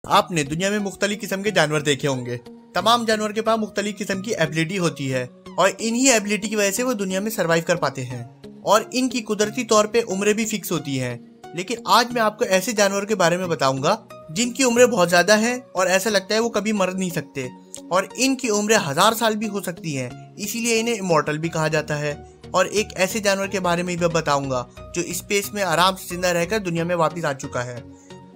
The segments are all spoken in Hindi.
आपने दुनिया में मुख्तलिफ किस्म के जानवर देखे होंगे। तमाम जानवर के पास मुख्तलिफ किस्म की एबिलिटी होती है और इन्हीं एबिलिटी की वजह से वो दुनिया में सरवाइव कर पाते हैं और इनकी कुदरती तौर पे उम्रें भी फिक्स होती हैं। लेकिन आज मैं आपको ऐसे जानवर के बारे में बताऊंगा जिनकी उम्रें बहुत ज्यादा है और ऐसा लगता है वो कभी मर नहीं सकते और इनकी उम्रें 1000 साल भी हो सकती हैं, इसीलिए इन्हें इमॉर्टल भी कहा जाता है। और एक ऐसे जानवर के बारे में भी बताऊंगा जो स्पेस में आराम से जिंदा रहकर दुनिया में वापस आ चुका है,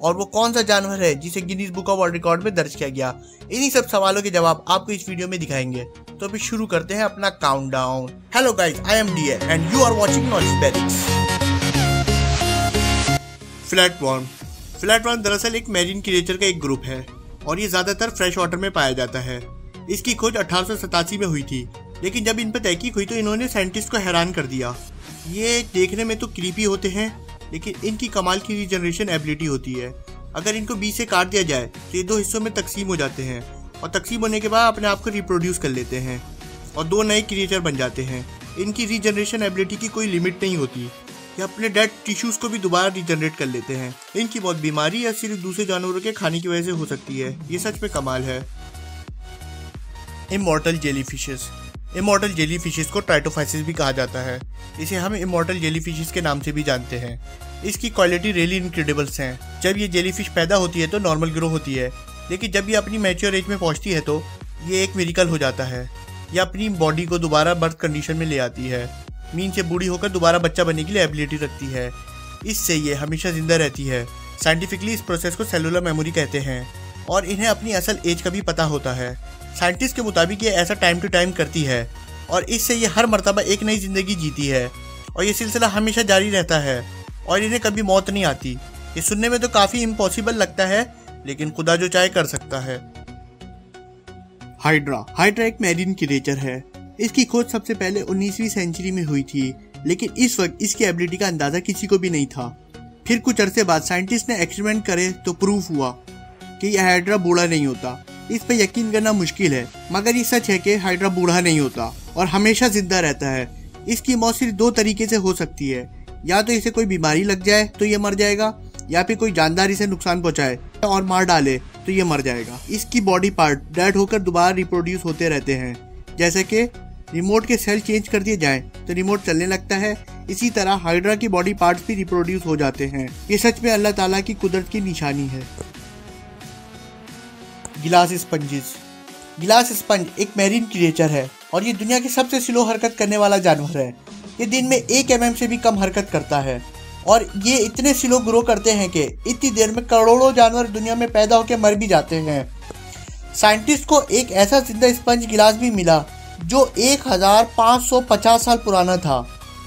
और वो कौन सा जानवर है जिसे Guinness book of world record में दर्ज किया गया। इन्हीं सब सवालों के जवाब आपको इस वीडियो में दिखाएंगे। तो अभी शुरू करते हैं अपना countdown. Hello guys, I am DA and you are watching Knowledgeberics. Flatworm. Flatworm दरअसल एक मैरीन क्रिएचर का एक ग्रुप है और ये ज्यादातर फ्रेश वाटर में पाया जाता है। इसकी खोज 1887 में हुई थी, लेकिन जब इन पर तहकीक हुई तो इन्होंने साइंटिस्ट को हैरान कर दिया। ये देखने में तो क्रीपी होते हैं, लेकिन इनकी कमाल की रीजनरेशन एबिलिटी होती है। अगर इनको बीच से काट दिया जाए तो ये 2 हिस्सों में तकसीम हो जाते हैं और तकसीम होने के बाद अपने आप को रिप्रोड्यूस कर लेते हैं और 2 नए क्रिएचर बन जाते हैं। इनकी रीजनरेशन एबिलिटी की कोई लिमिट नहीं होती। ये अपने डेड टिश्यूज को भी दोबारा रीजनरेट कर लेते हैं। इनकी बहुत बीमारी या सिर्फ दूसरे जानवरों के खाने की वजह से हो सकती है। ये सच में कमाल है। Immortal jellyfishes. इमॉर्टल जेलीफिशेस को ट्राइटोफाइसिस भी कहा जाता है। इसे हम इमॉर्टल जेलीफिशेस के नाम से भी जानते हैं। इसकी क्वालिटी रियली इनक्रेडिबल्स हैं। जब ये जेलीफिश पैदा होती है तो नॉर्मल ग्रो होती है, लेकिन जब ये अपनी मैच्योर एज में पहुंचती है तो ये एक मिरेकल हो जाता है। ये अपनी बॉडी को दोबारा बर्थ कंडीशन में ले आती है। मीन से बूढ़ी होकर दोबारा बच्चा बनने की एबिलिटी रखती है। इससे ये हमेशा जिंदा रहती है। साइंटिफिकली इस प्रोसेस को सेलुलर मेमोरी कहते हैं और इन्हें अपनी असल एज का भी पता होता है। साइंटिस्ट के मुताबिक ये ऐसा टाइम टू टाइम करती है और इससे ये हर मर्तबा एक नई जिंदगी जीती है और ये सिलसिला हमेशा जारी रहता है और इन्हें कभी मौत नहीं आती। ये सुनने में तो काफी इम्पॉसिबल लगता है, लेकिन खुदा जो चाहे कर सकता है। हाइड्रा। हाइड्रा एक मैरीन क्रिएचर है। इसकी खोज सबसे पहले 19वीं सेंचुरी में हुई थी, लेकिन इस वक्त इसकी एबिलिटी का अंदाजा किसी को भी नहीं था। फिर कुछ अरसे बाद साइंटिस्ट ने एक्सपेरिमेंट करे तो प्रूफ हुआ कि यह हाइड्रा बूढ़ा नहीं होता। इस पर यकीन करना मुश्किल है, मगर ये सच है कि हाइड्रा बूढ़ा नहीं होता और हमेशा जिंदा रहता है। इसकी मौत सिर्फ 2 तरीके से हो सकती है। या तो इसे कोई बीमारी लग जाए तो ये मर जाएगा, या फिर कोई जानदार इसे नुकसान पहुंचाए और मार डाले तो ये मर जाएगा। इसकी बॉडी पार्ट डेड होकर दोबारा रिप्रोड्यूस होते रहते हैं। जैसे कि रिमोट के सेल चेंज कर दिए जाएं तो रिमोट चलने लगता है, इसी तरह हाइड्रा की बॉडी पार्ट्स भी रिप्रोड्यूस हो जाते हैं। ये सच में अल्लाह ताला की कुदरत की निशानी है। गिलास स्पंजेस। गिलास स्पंज एक मैरीन क्रिएचर है और ये दुनिया की सबसे स्लो हरकत करने वाला जानवर है। ये दिन में 1 mm से भी कम हरकत करता है और ये इतने स्लो ग्रो करते हैं कि इतनी देर में करोड़ों जानवर दुनिया में पैदा होकर मर भी जाते हैं। साइंटिस्ट को एक ऐसा जिंदा स्पंज गिलास भी मिला जो 1550 साल पुराना था।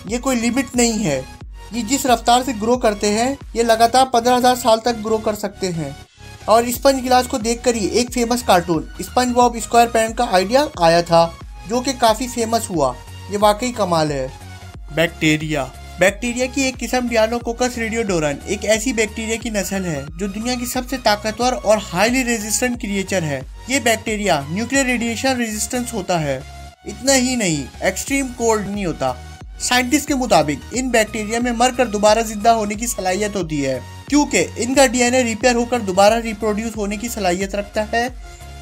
ये कोई लिमिट नहीं है। ये जिस रफ्तार से ग्रो करते हैं ये लगातार 15,000 साल तक ग्रो कर सकते हैं। और स्पंज गिलास को देखकर ही एक famous cartoon sponge Bob square pant का आइडिया आया था, जो कि काफ़ी फेमस हुआ। ये वाकई कमाल है। बैक्टीरिया। बैक्टीरिया की एक किस्म डियानोकोकस रेडियोडोरन एक ऐसी बैक्टीरिया की नस्ल है जो दुनिया की सबसे ताकतवर और हाईली रेजिस्टेंट क्रिएचर है। ये बैक्टीरिया न्यूक्लियर रेडिएशन रेजिस्टेंस होता है। इतना ही नहीं, एक्सट्रीम कोल्ड नहीं होता। साइंटिस्ट के मुताबिक इन बैक्टीरिया में मरकर दोबारा जिंदा होने की सलाहियत होती है, क्योंकि इनका डीएनए रिपेयर होकर दोबारा रिप्रोड्यूस होने की सलाहियत रखता है।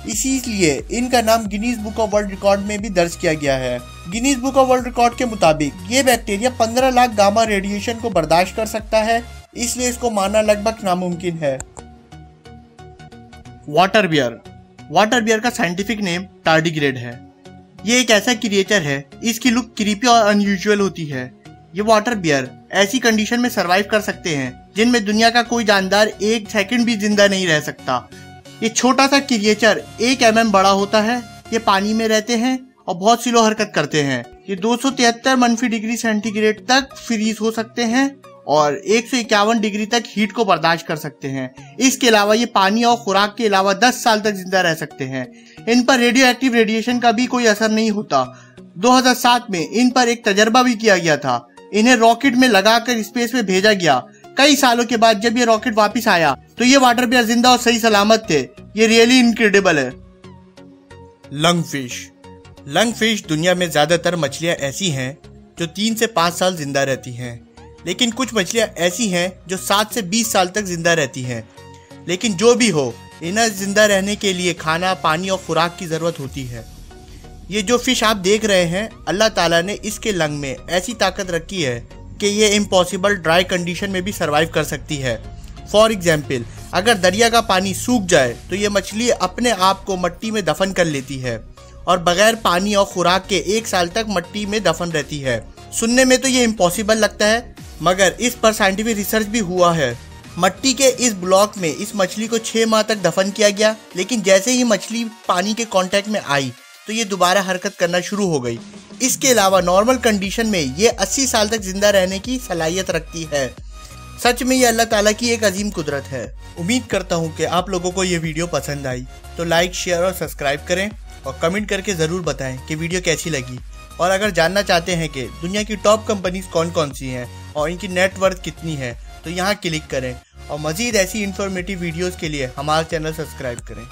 इसीलिए इनका नाम Guinness book of world record में भी दर्ज किया गया है। Guinness book of world record के मुताबिक ये बैक्टीरिया 15 लाख गामा रेडिएशन को बर्दाश्त कर सकता है, इसलिए इसको मारना लगभग नामुमकिन है। Water bear. वाटर बियर का साइंटिफिक नेम टार्डिग्रेड है। ये एक ऐसा क्रिएचर है, इसकी लुक क्रीपी और अनयूजुअल होती है। ये वाटर बियर ऐसी कंडीशन में सरवाइव कर सकते हैं जिनमें दुनिया का कोई जानदार 1 सेकंड भी जिंदा नहीं रह सकता। ये छोटा सा क्रिएचर 1 mm बड़ा होता है। ये पानी में रहते हैं और बहुत स्लो हरकत करते हैं। ये 273 डिग्री सेंटीग्रेड तक फ्रीज हो सकते हैं और 151 डिग्री तक हीट को बर्दाश्त कर सकते हैं। इसके अलावा ये पानी और खुराक के अलावा 10 साल तक जिंदा रह सकते हैं। इन पर रेडियो एक्टिव रेडिएशन का भी कोई असर नहीं होता। 2007 में इन पर एक तजर्बा भी किया गया था। इन्हें रॉकेट में लगाकर स्पेस में भेजा गया। कई सालों के बाद जब ये रॉकेट वापस आया तो ये वाटर बियर जिंदा और सही सलामत थे। ये रियली इनक्रेडिबल है। लंगफिश। लंगफिश दुनिया में ज्यादातर मछलियां ऐसी हैं जो 3 से 5 साल जिंदा रहती हैं, लेकिन कुछ मछलियां ऐसी हैं जो 7 से 20 साल तक जिंदा रहती हैं। लेकिन जो भी हो, इन्हें जिंदा रहने के लिए खाना, पानी और खुराक की ज़रूरत होती है। ये जो फिश आप देख रहे हैं, अल्लाह ताला ने इसके लंग में ऐसी ताकत रखी है कि ये इम्पॉसिबल ड्राई कंडीशन में भी सर्वाइव कर सकती है। फॉर एग्जाम्पल, अगर दरिया का पानी सूख जाए तो ये मछली अपने आप को मिट्टी में दफन कर लेती है और बगैर पानी और खुराक के 1 साल तक मिट्टी में दफन रहती है। सुनने में तो ये इम्पॉसिबल लगता है, मगर इस पर साइंटिफिक रिसर्च भी हुआ है। मिट्टी के इस ब्लॉक में इस मछली को 6 माह तक दफन किया गया, लेकिन जैसे ही मछली पानी के कांटेक्ट में आई तो ये दोबारा हरकत करना शुरू हो गई। इसके अलावा नॉर्मल कंडीशन में ये 80 साल तक जिंदा रहने की सलाहियत रखती है। सच में ये अल्लाह ताला की एक अजीम कुदरत है। उम्मीद करता हूँ कि आप लोगों को ये वीडियो पसंद आई, तो लाइक, शेयर और सब्सक्राइब करें और कमेंट करके ज़रूर बताएं कि वीडियो कैसी लगी। और अगर जानना चाहते हैं कि दुनिया की टॉप कंपनीज कौन कौन सी हैं और इनकी नेटवर्थ कितनी है, तो यहाँ क्लिक करें और मज़ीद ऐसी इन्फॉर्मेटिव वीडियोज़ के लिए हमारा चैनल सब्सक्राइब करें।